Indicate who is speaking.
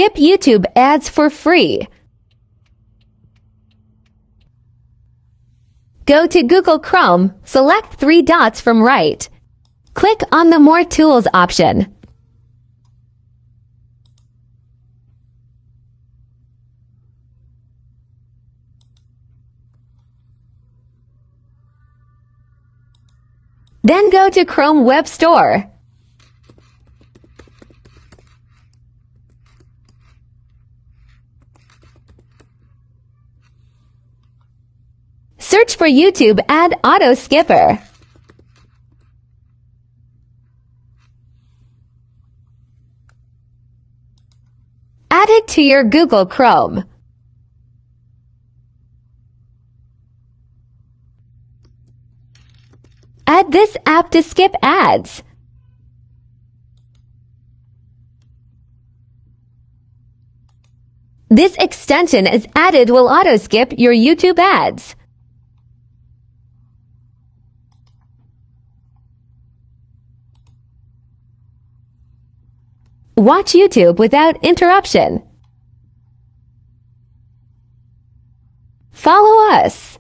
Speaker 1: Skip YouTube ads for free. Go to Google Chrome, select 3 dots from right. Click on the More Tools option. Then go to Chrome Web Store. Search for YouTube Ad Auto Skipper. Add it to your Google Chrome. Add this app to skip ads. This extension is added will auto-skip your YouTube ads. Watch YouTube without interruption. Follow us.